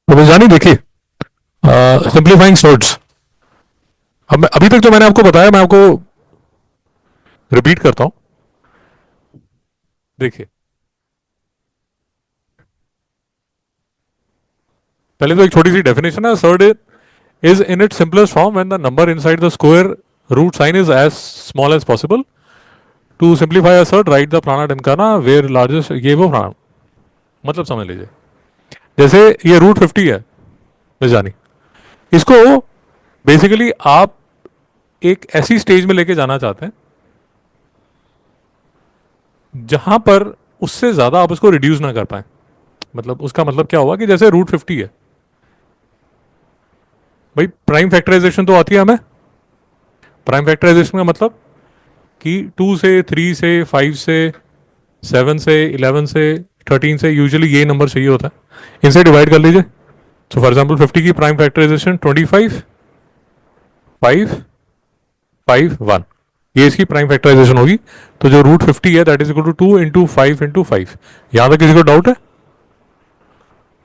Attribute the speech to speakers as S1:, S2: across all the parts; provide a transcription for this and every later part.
S1: तो जानी देखिए, सिंप्लीफाइंग सॉर्ट्स। अब मैं अभी तक जो मैंने आपको बताया मैं आपको रिपीट करता हूं। देखिए, पहले तो एक छोटी सी डेफिनेशन है। Surd is in it simplest form when the number inside the square root sign is as small as possible. To simplify a surd write the प्राणा डिमकाना वेयर लार्जेस्ट, ये वो प्राणा। मतलब समझ लीजिए, जैसे ये रूट 50 है मिस जानी, इसको बेसिकली आप एक ऐसी स्टेज में लेके जाना चाहते हैं जहां पर उससे ज्यादा आप उसको रिड्यूस ना कर पाए। मतलब उसका मतलब क्या हुआ कि जैसे रूट 50 है, भाई प्राइम फैक्टराइजेशन तो आती है हमें। प्राइम फैक्टराइजेशन का मतलब कि 2 से 3 से 5 से 7 से 11 से 13 से यूजुअली ये नंबर चाहिए होता है, इनसे डिवाइड कर लीजिए। सो फॉर एग्जांपल 50 की प्राइम फैक्टराइजेशन 25 5 5 1, ये इसकी प्राइम फैक्टराइजेशन होगी। तो जो रूट 50 है that is equal to 2 into 5 into 5। यहां तक किसी को डाउट है?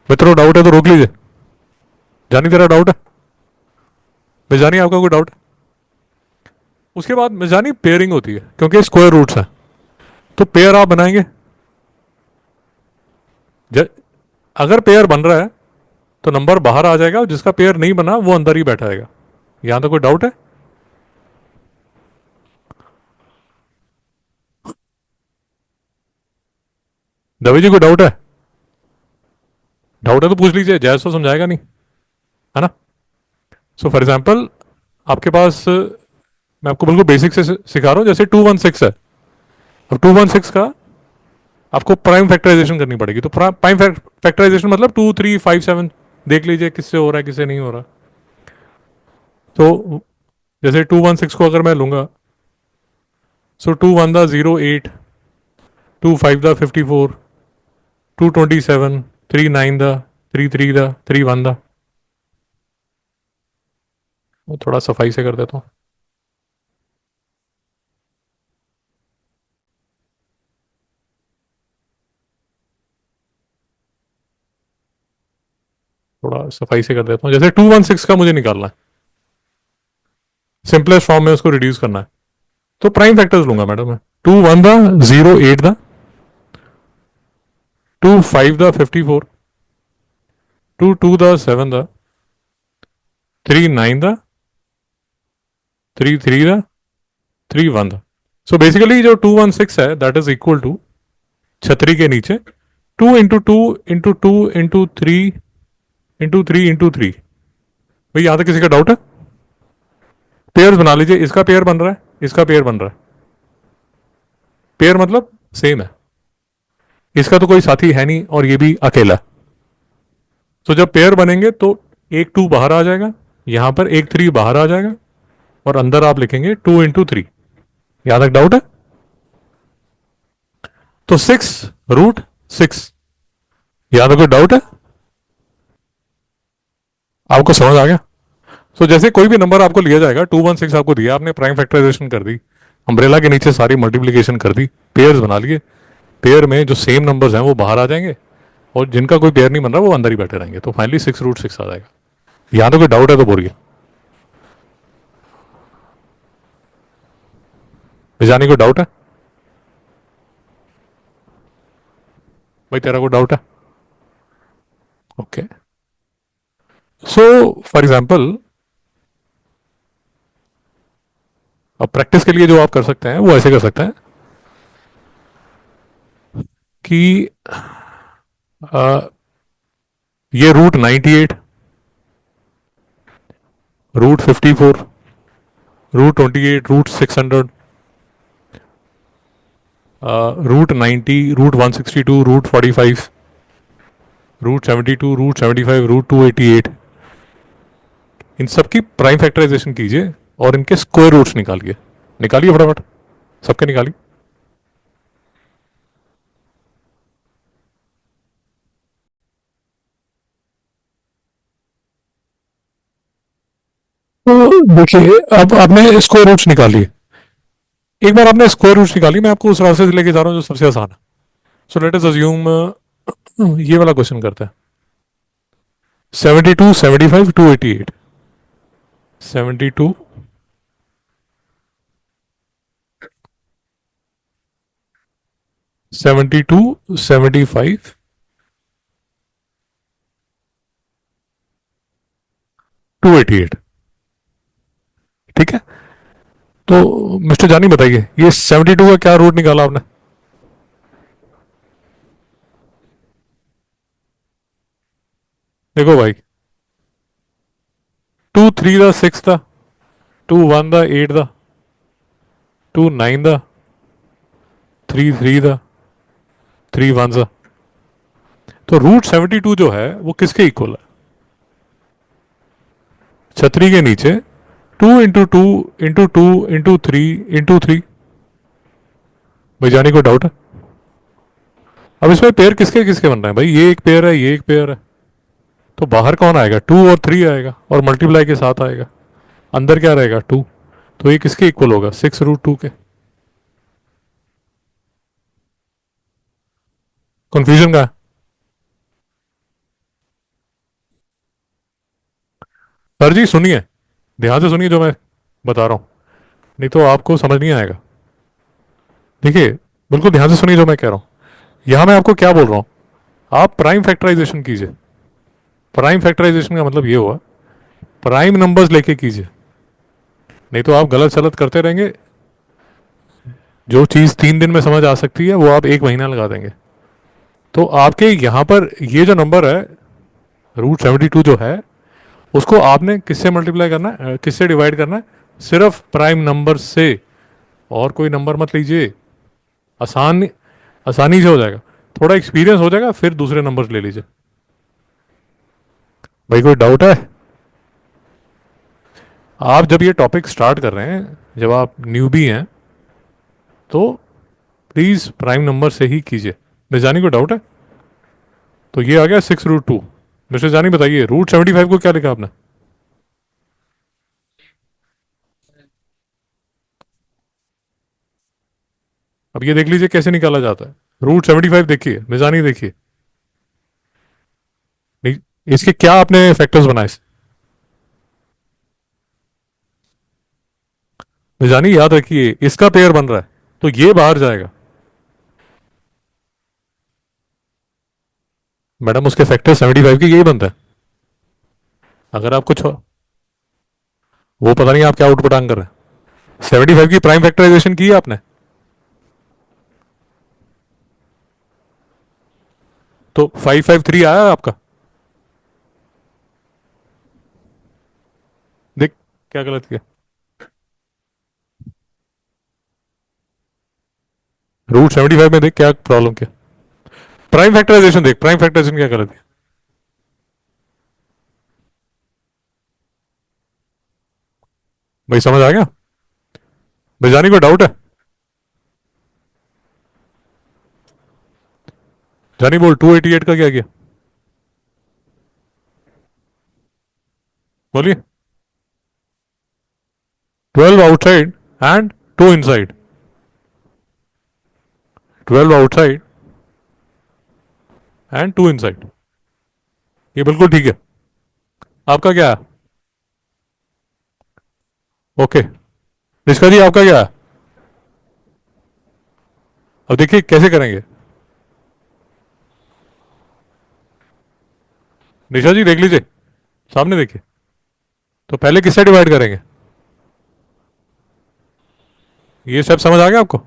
S1: मित्रों डाउट है तो रोक लीजिए। जानी तेरा डाउट है? मैं जानी आपका कोई डाउट है? उसके बाद मैं जानी पेयरिंग होती है क्योंकि स्क्वायर रूट्स है, तो पेयर आप बनाएंगे। अगर पेयर बन रहा है तो नंबर बाहर आ जाएगा, और जिसका पेयर नहीं बना वो अंदर ही बैठा रहेगा। यहां तक कोई डाउट है? दवे जी को डाउट है? डाउट है तो पूछ लीजिए, जैस तो समझाएगा नहीं, है ना। सो फॉर एग्जाम्पल आपके पास, मैं आपको बिल्कुल बेसिक से सिखा रहा हूं। जैसे 216 है, अब 216 का आपको प्राइम फैक्टराइजेशन करनी पड़ेगी। तो प्राइम फैक्टराइजेशन मतलब 2 3 5 7, देख लीजिए किससे हो रहा है किससे नहीं हो रहा। तो जैसे 216 को अगर मैं लूंगा, सो 2 1 the 0 8, 2 5 the 54, 2 27, 3 9 the 3 3 the 3 1 the. वो थोड़ा सफाई से कर देता हूँ। थोड़ा सफाई से कर देता हूँ। जैसे 216 का मुझे निकालना है, सिंपलेस्ट फॉर्म में उसको रिड्यूस करना है, तो प्राइम फैक्टर्स लूंगा मैडम मैं। 2 1 the 0 8 the, 2 5 the 54, 2 2 the 7 the, 3 9 the 3 3 the 3 1 the. So basically जो 216 है दैट इज इक्वल टू छतरी के नीचे 2 into 2 into 2 into 3 into 3 into 3। भाई यहां तक किसी का डाउट है? पेयर बना लीजिए, इसका पेयर बन रहा है, इसका पेयर बन रहा है। पेयर मतलब सेम है, इसका तो कोई साथी है नहीं और ये भी अकेला। तो जब पेयर बनेंगे तो एक 2 बाहर आ जाएगा, यहां पर एक 3 बाहर आ जाएगा, और अंदर आप लिखेंगे 2 इंटू 3। यहां तक डाउट है? तो 6 रूट 6, यहां तक कोई डाउट है? आपको समझ आ गया? तो जैसे कोई भी नंबर आपको लिया जाएगा, 216 आपको दिया, आपने प्राइम फैक्टराइजेशन कर दी, अम्ब्रेला के नीचे सारी मल्टीप्लीकेशन कर दी, पेयर्स बना लिए। पेयर में जो सेम नंबर्स हैं वो बाहर आ जाएंगे, और जिनका कोई पेयर नहीं बन रहा वो अंदर ही बैठे रहेंगे। तो फाइनली 6 रूट 6 आ जाएगा। यहां तो कोई डाउट है तो बोलिए। जाने को डाउट है? भाई तेरा को डाउट है? ओके। सो फॉर एग्जाम्पल, अब प्रैक्टिस के लिए जो आप कर सकते हैं वो ऐसे कर सकते हैं कि आ, ये root 98, root 54, root 28, root 600, root 90, root 162, root 45, root 72, root 75, root 288, इन सब की प्राइम फैक्टराइजेशन कीजिए और इनके स्क्वायर रूट्स निकालिए। निकालिए फटाफट, सबके निकालिए। तो देखिए, अब आपने स्क्वायर रूट्स निकालिए। एक बार आपने स्क्वायर रूट्स निकाली, मैं आपको उस रास्ते से लेके जा रहा हूँ जो सबसे आसान है। सो लेट अस अज्यूम, ये वाला क्वेश्चन करते हैं। 72, 75, 288. 72, 72, 75, 288. ठीक है। तो मिस्टर जानी बताइए, ये 72 का क्या रूट निकाला आपने? देखो भाई, 2 3 दा 6 दा, 2 1 दा 8 दा, 2 9 दा, 3 3 दा, 3 1 दा। तो रूट 72 जो है वो किसके इक्वल है? छतरी के नीचे 2 इंटू 2 इंटू 2 इंटू 3 इंटू 3। भाई जानी को डाउट है? अब इसमें पेयर किसके किसके बन रहे हैं भाई? ये एक पेयर है, ये एक पेयर है। तो बाहर कौन आएगा? 2 और 3 आएगा और मल्टीप्लाई के साथ आएगा। अंदर क्या रहेगा? 2। तो ये किसके इक्वल होगा? 6 रूट 2 के। कंफ्यूजन का है? सर जी सुनिए, ध्यान से सुनिए जो मैं बता रहा हूँ, नहीं तो आपको समझ नहीं आएगा। देखिए, बिल्कुल ध्यान से सुनिए जो मैं कह रहा हूँ। यहाँ मैं आपको क्या बोल रहा हूँ, आप प्राइम फैक्टराइजेशन कीजिए। प्राइम फैक्टराइजेशन का मतलब ये हुआ, प्राइम नंबर्स लेके कीजिए, नहीं तो आप गलत सलत करते रहेंगे। जो चीज़ 3 दिन में समझ आ सकती है वो आप 1 महीना लगा देंगे। तो आपके यहाँ पर ये जो नंबर है, रूट 72 जो है, उसको आपने किससे मल्टीप्लाई करना है, किससे डिवाइड करना है? सिर्फ प्राइम नंबर से। और कोई नंबर मत लीजिए। आसान, आसानी से हो जाएगा। थोड़ा एक्सपीरियंस हो जाएगा फिर दूसरे नंबर ले लीजिए। भाई कोई डाउट है? आप जब ये टॉपिक स्टार्ट कर रहे हैं, जब आप न्यूबी हैं, तो प्लीज़ प्राइम नंबर से ही कीजिए। मिस जानी को डाउट है? तो ये आ गया 6 रूट 2। मिस्टर जानी बताइए, रूट 75 को क्या लिखा आपने? अब ये देख लीजिए कैसे निकाला जाता है। रूट 75 देखिए, मिजानी देखिए। नहीं, इसके क्या आपने फैक्टर्स बनाए? मिजानी याद रखिए, इसका पेयर बन रहा है तो ये बाहर जाएगा। मैडम उसके फैक्टर 75 के यही बनता है। अगर आप कुछ वो पता नहीं आप क्या उठपटांग कर रहे हैं। 75 की प्राइम फैक्टराइजेशन की है आपने? तो 553 आया आपका? देख, क्या गलत किया? रूट 75 में देख क्या प्रॉब्लम किया। प्राइम फैक्टराइजेशन देख, प्राइम फैक्टराइजेशन क्या गलत किया? भाई समझ आ गया? बेजानी को डाउट है? जानी बोल, 288 का क्या किया? बोलिए। 12 outside and 2 inside. 12 outside and 2 inside. ये बिल्कुल ठीक है। आपका क्या है? ओके। निष्का जी आपका क्या है? अब देखिए कैसे करेंगे। निशा जी देख लीजिए, सामने देखिए। तो पहले किससे डिवाइड करेंगे? ये सब समझ आ गया आपको?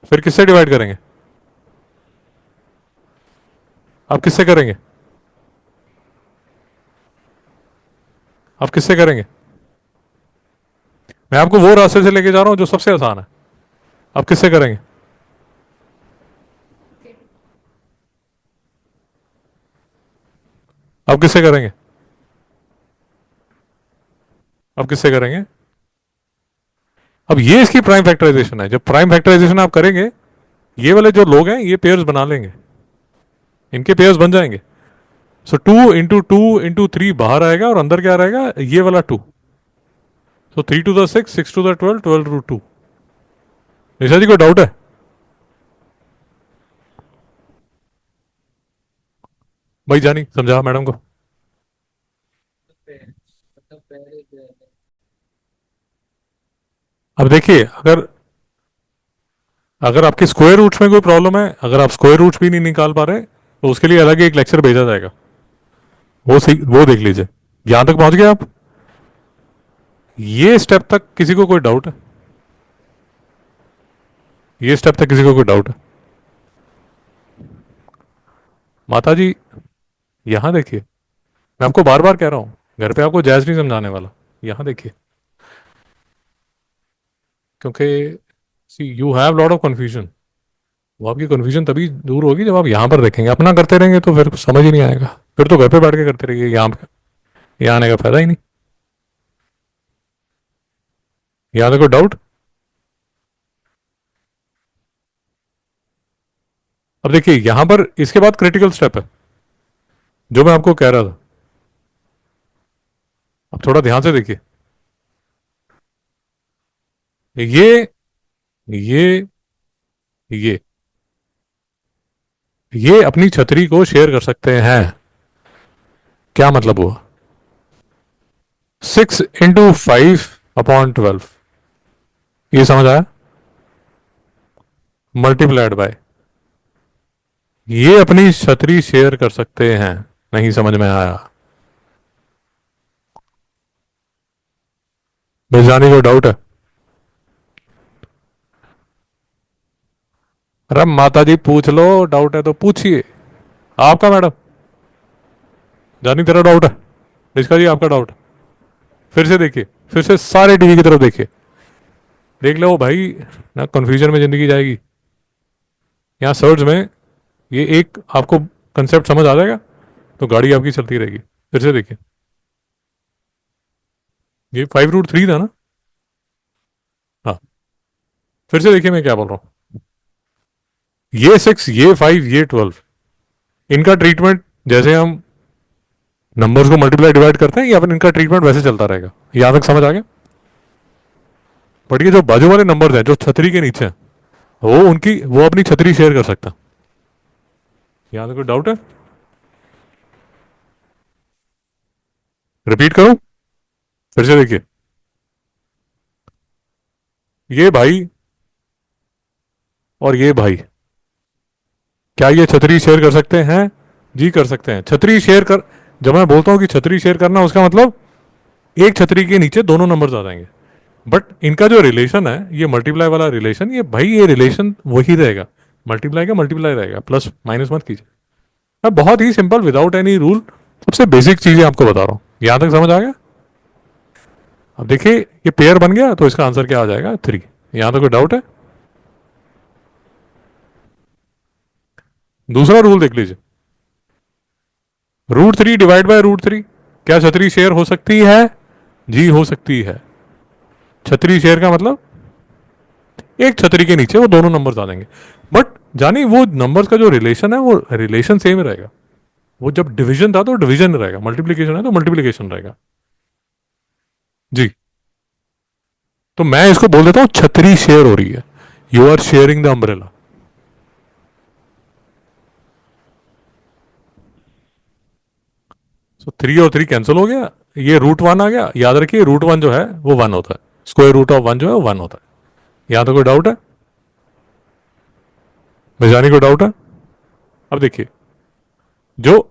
S1: फिर किससे डिवाइड करेंगे? आप किससे करेंगे? आप किससे करेंगे? मैं आपको वो रास्ते से लेके जा रहा हूं जो सबसे आसान है। आप किससे करेंगे? आप किससे करेंगे? आप किससे करेंगे? अब ये इसकी प्राइम फैक्टराइजेशन है। जब प्राइम फैक्टराइजेशन आप करेंगे, ये वाले जो लोग हैं ये पेयर्स बना लेंगे, इनके पेयर्स बन जाएंगे। सो 2 इंटू 2 इंटू 3 बाहर आएगा और अंदर क्या रहेगा? ये वाला 2। So 3 to the 6, 6 to the 12, 12 root 2। Nisha ji को डाउट है? भाई जानी समझा मैडम को। अब देखिए, अगर अगर आपके स्क्वायर रूट्स में कोई प्रॉब्लम है, अगर आप स्क्वायर रूट्स भी नहीं निकाल पा रहे, तो उसके लिए अलग एक लेक्चर भेजा जाएगा, वो देख लीजिए। यहां तक पहुंच गए आप? ये स्टेप तक किसी को कोई डाउट है? ये स्टेप तक किसी को कोई डाउट है? माता जी, यहां देखिए, मैं आपको बार बार कह रहा हूं, घर पे आपको जैज नहीं समझाने वाला। यहां देखिए, क्योंकि see you have lot of confusion. वो आपकी कन्फ्यूजन तभी दूर होगी जब आप यहां पर देखेंगे। अपना करते रहेंगे तो फिर कुछ समझ ही नहीं आएगा। फिर तो घर पे बैठ के करते रहिए, यहाँ आने का फायदा ही नहीं। यहाँ देखो डाउट। अब देखिए, यहां पर इसके बाद क्रिटिकल स्टेप है, जो मैं आपको कह रहा था। अब थोड़ा ध्यान से देखिए। ये ये ये अपनी छतरी को शेयर कर सकते हैं। क्या मतलब हुआ? 6 × 5/12, ये समझ आया? मल्टीप्लाइड बाय, ये अपनी छतरी शेयर कर सकते हैं। नहीं समझ में आया? भिजानी को डाउट है? अरे माता जी पूछ लो, डाउट है तो पूछिए। आपका मैडम, जानी तेरा डाउट है? निष्का जी आपका डाउट है? फिर से देखिए, फिर से सारे टीवी की तरफ देखिए। देख लो भाई, ना कंफ्यूजन में जिंदगी जाएगी। यहाँ सर्च में ये एक आपको कंसेप्ट समझ आ जाएगा, तो गाड़ी आपकी चलती रहेगी। फिर से देखिए, ये 5√3 था ना? हाँ, फिर से देखिए मैं क्या बोल रहा हूँ। ये 6, ये 5, ये 12, इनका ट्रीटमेंट जैसे हम नंबर्स को मल्टीप्लाई डिवाइड करते हैं, या फिर इनका ट्रीटमेंट वैसे चलता रहेगा। यहां तक समझ आ गया? बट ये जो बाजू वाले नंबर्स हैं जो छतरी के नीचे हैं, वो अपनी छतरी शेयर कर सकता। यहां तक कोई डाउट है? रिपीट करूं? फिर से देखिए, ये भाई और ये भाई, क्या ये छतरी शेयर कर सकते हैं? जी कर सकते हैं। छतरी शेयर कर, जब मैं बोलता हूं कि छतरी शेयर करना, उसका मतलब एक छतरी के नीचे दोनों नंबर्स आ जाएंगे। बट इनका जो रिलेशन है, ये मल्टीप्लाई वाला रिलेशन, ये भाई ये रिलेशन वही रहेगा। मल्टीप्लाई का मल्टीप्लाई रहेगा, प्लस माइनस मत कीजिए। मैं बहुत ही सिंपल, विदाउट एनी रूल, सबसे बेसिक चीजें आपको बता रहा हूं। यहां तक समझ आ गया? अब देखिए, ये पेयर बन गया, तो इसका आंसर क्या आ जाएगा? 3। यहां तक कोई डाउट है? दूसरा रूल देख लीजिए। √3 / √3, क्या छतरी शेयर हो सकती है? जी हो सकती है। छतरी शेयर का मतलब एक छतरी के नीचे वो दोनों नंबर्स आ जाएंगे। बट जानी, वो नंबर्स का जो रिलेशन है, वो रिलेशन सेम रहेगा। वो जब डिवीजन था तो डिवीजन रहेगा, मल्टीप्लीकेशन है तो मल्टीप्लीकेशन रहेगा। जी। तो मैं इसको बोल देता हूं छतरी शेयर हो रही है। You are sharing the umbrella. So 3 और 3 कैंसिल हो गया। ये √1 आ गया। याद रखिए, √1 जो है वो 1 होता है। स्क्वायर रूट ऑफ 1 जो है वो 1 होता है। यहां तो कोई डाउट है? भेजानी को डाउट है? अब देखिए, जो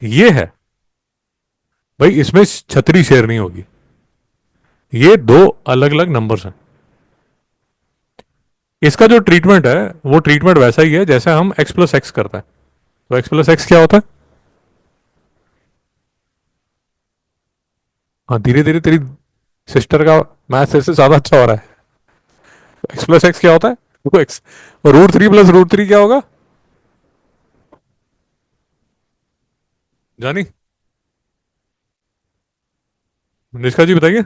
S1: ये है, भाई इसमें छतरी शेयर नहीं होगी। ये दो अलग अलग नंबर्स हैं। इसका जो ट्रीटमेंट है, वो ट्रीटमेंट वैसा ही है जैसे हम x+x करते हैं। तो x+x क्या होता है? हाँ, धीरे धीरे तेरी सिस्टर का मैथ तेरे से ज्यादा अच्छा हो रहा है। x+x क्या होता है? देखो एक्स, और √3 + √3 क्या होगा? जानी, निष्का जी बताइए।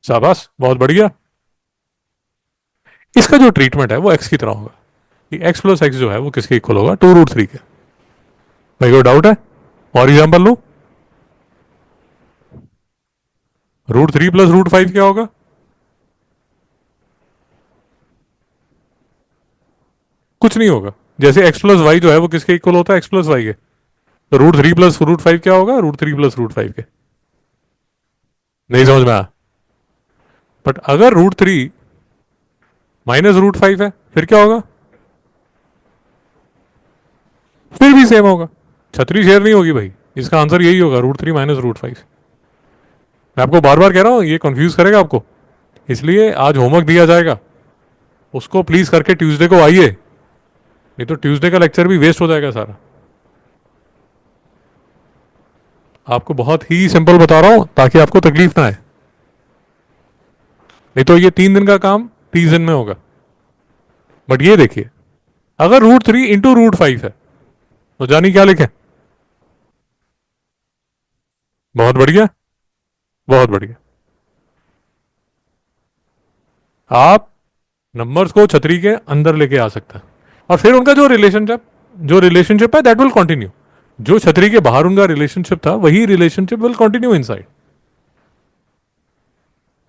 S1: शाबाश, बहुत बढ़िया। इसका जो ट्रीटमेंट है वो x की तरह होगा। कि x+x जो है वो किसके इक्वल होगा? 2√3 के। भाई कोई डाउट है? और एग्जाम्पल लू। √3 + √5 क्या होगा? कुछ नहीं होगा। जैसे x+y जो है वो किसके इक्वल होता है? x+y के। तो root three plus root five क्या होगा? Root three plus root five के। नहीं समझ में आया? बट अगर root three minus root five है फिर क्या होगा? फिर भी सेम होगा। छतरी शेयर नहीं होगी भाई। इसका आंसर यही होगा, root three minus root five. मैं आपको बार बार कह रहा हूं, ये कंफ्यूज करेगा आपको। इसलिए आज होमवर्क दिया जाएगा, उसको प्लीज करके ट्यूसडे को आइए, नहीं तो ट्यूसडे का लेक्चर भी वेस्ट हो जाएगा सारा। आपको बहुत ही सिंपल बता रहा हूं ताकि आपको तकलीफ ना आए, नहीं तो ये 3 दिन का काम 30 दिन में होगा। बट ये देखिए, अगर root three into root five है तो जानी क्या लिखें? बहुत बढ़िया, बहुत बढ़िया। आप नंबर्स को छतरी के अंदर लेके आ सकते हैं, और फिर उनका जो रिलेशनशिप है दैट विल कंटिन्यू। जो छतरी के बाहर उनका रिलेशनशिप था वही रिलेशनशिप विल कंटिन्यू इनसाइड।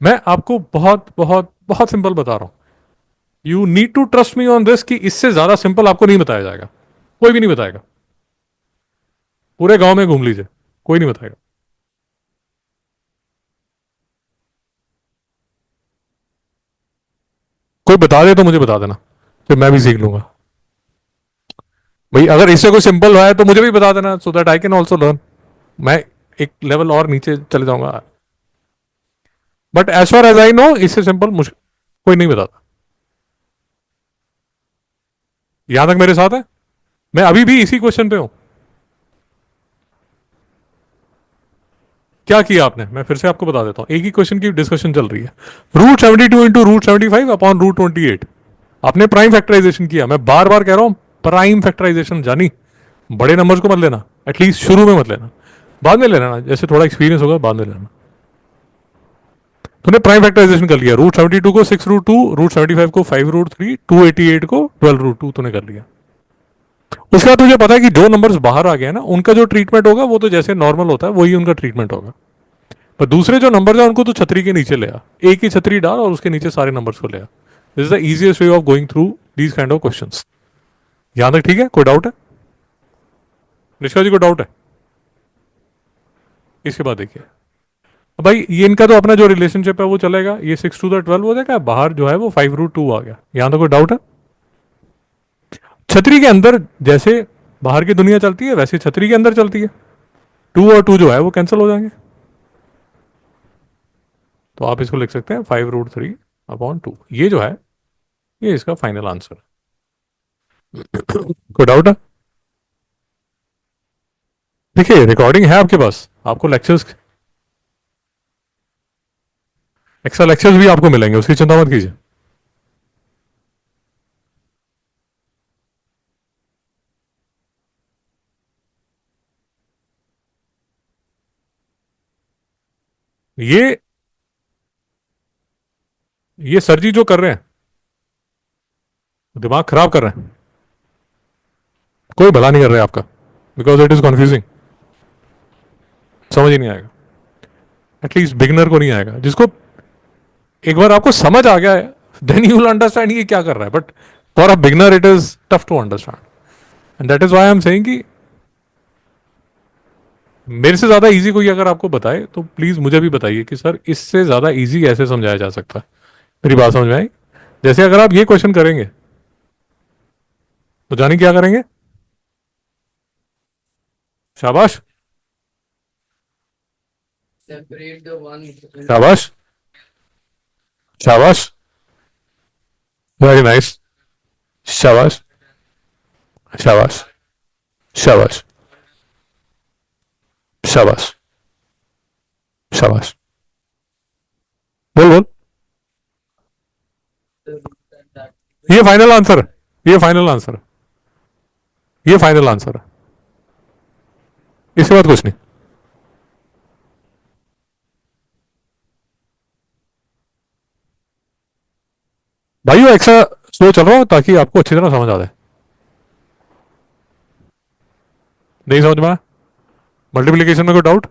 S1: मैं आपको बहुत बहुत बहुत सिंपल बता रहा हूं। You need to trust me on this कि इससे ज्यादा सिंपल आपको नहीं बताया जाएगा, कोई भी नहीं बताएगा। पूरे गांव में घूम लीजिए, कोई नहीं बताएगा। कोई बता दे तो मुझे बता देना, फिर मैं भी सीख लूंगा। भाई अगर इससे कोई सिंपल है तो मुझे भी बता देना, so that I can also learn. मैं एक लेवल और नीचे चले जाऊंगा। But as far as I know, इससे सिंपल मुझे कोई नहीं बताता। यहां तक मेरे साथ है? मैं अभी भी इसी क्वेश्चन पे हूं। क्या किया आपने, मैं फिर से आपको बता देता हूं, एक ही क्वेश्चन की डिस्कशन चल रही है। Root 72 into root 75 upon root 28। आपने प्राइम फैक्टराइजेशन किया। मैं बार बार कह रहा हूं, प्राइम फैक्टराइजेशन जानी। बड़े नंबर्स को मत लेना, एटलीस्ट शुरू में मत लेना, बाद में ले लेना, जैसे थोड़ा एक्सपीरियंस होगा बाद में लेना। तूने प्राइम फैक्टराइजेशन कर लिया, रूट 72 को 6 रूट 2, रूट 75 को 5 रूट 3, 288 को 12 रूट 2 तूने कर लिया। उसके बाद तुझे पता है कि जो नंबर्स बाहर आ गए ना, उनका जो ट्रीटमेंट होगा वो तो जैसे नॉर्मल होता है वही उनका ट्रीटमेंट होगा। पर दूसरे जो नंबर्स है उनको तो छतरी के नीचे ले आ, एक ही छतरी डाल और उसके नीचे सारे नंबर्स को ले आ। This is the easiest way of going through these kind of questions. यहां तक ठीक है? कोई डाउट है? निष्का जी को डाउट है? इसके बाद देखिए, अब भाई ये इनका तो अपना जो रिलेशनशिप है वो चलेगा, ये 6 to the 12 हो जाएगा, बाहर जो है वो 5 रूट 2 आ गया। यहां तो कोई डाउट है? छतरी के अंदर जैसे बाहर की दुनिया चलती है वैसे छतरी के अंदर चलती है। 2 और 2 जो है वो कैंसिल हो जाएंगे, तो आप इसको लिख सकते हैं 5 रूट 3 अपॉन 2। ये जो है ये इसका फाइनल आंसर है। कोई डाउट है? देखिए रिकॉर्डिंग है आपके पास, आपको लेक्चर्स, एक्स्ट्रा लेक्चर्स भी आपको मिलेंगे, उसकी चिंता मत कीजिए। ये ये सर जी जो कर रहे हैं दिमाग खराब कर रहे हैं, कोई भला नहीं कर रहे आपका, बिकॉज इट इज कंफ्यूजिंग। समझ ही नहीं आएगा, एटलीस्ट बिगनर को नहीं आएगा। जिसको एक बार आपको समझ आ गया है देन यू विल अंडरस्टैंड ये क्या कर रहा है, but for a beginner it is tough to understand. And that is why I am saying कि मेरे से ज्यादा इजी कोई अगर आपको बताए तो प्लीज मुझे भी बताइए कि सर इससे ज्यादा इजी ऐसे समझाया जा सकता है। मेरी बात समझ में आई? जैसे अगर आप ये क्वेश्चन करेंगे तो जानी क्या करेंगे? शाबाश, शाबाश, शाबाश, वेरी नाइस, शाबाश, शाबाश, शाबाश, शाबाश, शाबाश। बोल बोल। ये फाइनल आंसर है, ये फाइनल आंसर है, ये फाइनल आंसर है, इसके बाद कुछ नहीं। भाइयों एक्स्ट्रा स्लो चल रहा हूं ताकि आपको अच्छी तरह समझ आ जाए। नहीं समझ में आया? मल्टीप्लीकेशन में कोई डाउट?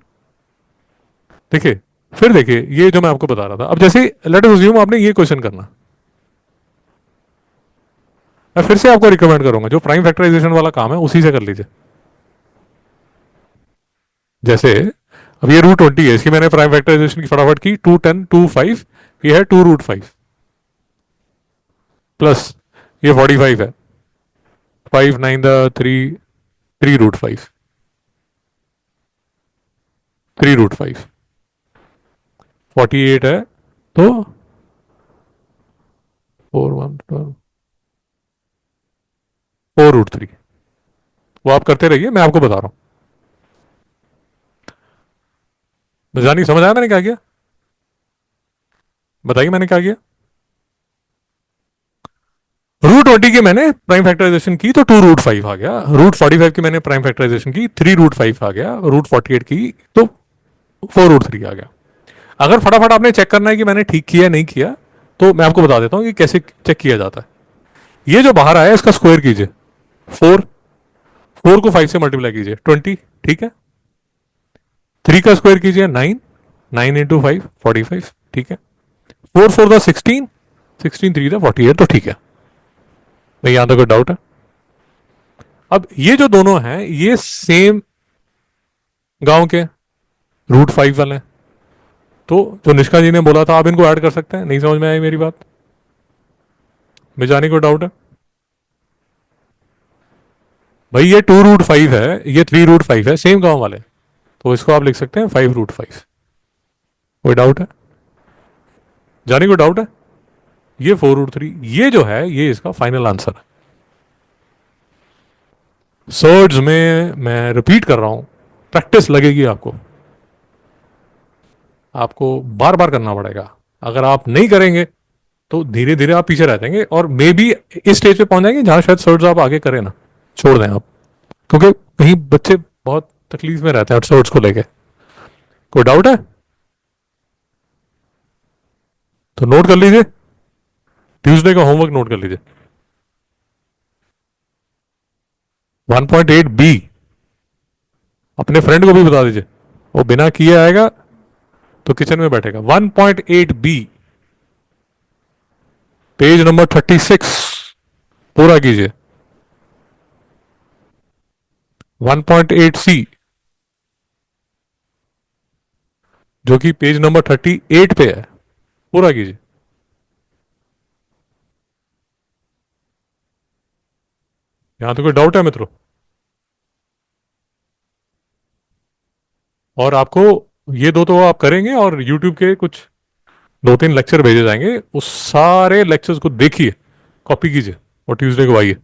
S1: देखिए, फिर देखिए ये जो मैं आपको बता रहा था, अब जैसे लेट अस अज्यूम आपने ये क्वेश्चन करना, मैं फिर से आपको रिकमेंड करूंगा जो प्राइम फैक्टराइजेशन वाला काम है उसी से कर लीजिए। जैसे अब ये √20 है, इसकी मैंने प्राइम फैक्टराइजेशन की फटाफट की, 2 10 2 5, ये है 2√5 प्लस ये 45 है, 5 9 3 3√5, 3√5 48 है, तो 4 1 12 4√3। वो आप करते रहिए, मैं आपको बता रहा हूं। जानी समझ आया मैंने क्या किया? बताइए मैंने क्या किया। √20 की मैंने प्राइम फैक्टराइजेशन की तो 2√5 आ गया, √45 की मैंने प्राइम फैक्टराइजेशन की 3√5 आ गया, √48 की तो 4√3 आ गया। अगर फटाफट आपने चेक करना है कि मैंने ठीक किया नहीं किया, तो मैं आपको बता देता हूं कि कैसे चेक किया जाता है। ये जो बाहर आया इसका स्क्वायर कीजिए, 4, 4 को 5 से मल्टीप्लाई कीजिए 20, ठीक है। 3 का स्क्वायर कीजिए 9, 9 इंटू 5 45, ठीक है। 4 4 द 16, 16 3 द 48, तो ठीक है भाई, यहां तक कोई डाउट है? अब ये जो दोनों हैं ये सेम गांव के √5 वाले हैं, तो जो निष्का जी ने बोला था आप इनको ऐड कर सकते हैं। नहीं समझ में आई मेरी बात? में जाने को डाउट है? भाई ये 2√5 है, ये 3√5 है, सेम गांव वाले, तो इसको आप लिख सकते हैं 5√5। कोई डाउट है? जाने को डाउट है? ये 4√3, ये जो है ये इसका फाइनल आंसर है। सर्ड्स में मैं रिपीट कर रहा हूं, प्रैक्टिस लगेगी आपको, आपको बार बार करना पड़ेगा। अगर आप नहीं करेंगे तो धीरे धीरे आप पीछे रह जाएंगे, और मे बी इस स्टेज पे पहुंच जाएंगे जहां शायद सर्ड्स आप आगे करें ना, छोड़ दें आप, क्योंकि कहीं बच्चे बहुत तकलीफ में रहते हैं सर्ड्स को लेके। कोई डाउट है तो नोट कर लीजिए, ट्यूसडे का होमवर्क नोट कर लीजिए। 1.8 बी अपने फ्रेंड को भी बता दीजिए, वो बिना किए आएगा तो किचन में बैठेगा। 1.8 बी पेज नंबर 36 पूरा कीजिए। 1.8 सी जो कि पेज नंबर 38 पे है, पूरा कीजिए। यहां तो कोई डाउट है मित्रों? और आपको ये दो तो आप करेंगे, और यूट्यूब के कुछ 2 3 लेक्चर भेजे जाएंगे, उस सारे लेक्चर्स को देखिए, कॉपी कीजिए और ट्यूसडे को आइए।